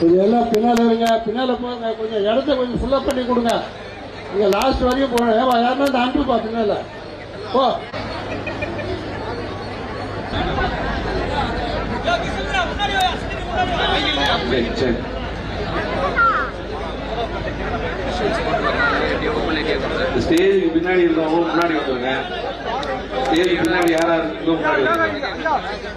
இதெல்லாம் பின்னால இருங்க, பின்னால போங்க, கொஞ்சம் இடத்த கொஞ்சம் ஃபுல்லப் பண்ணி கொடுங்க. நீங்க லாஸ்ட் வரையும் போகணும். ஏமா யாருன்னா இந்த அனுப்புப்பா பின்னால போ. ஸ்டேஜுக்கு பின்னாடி இருக்கவங்க முன்னாடி வந்துருங்க. ஸ்டேஜுக்கு பின்னாடி யாரா இருக்கோ முன்னாடி வந்துருங்க.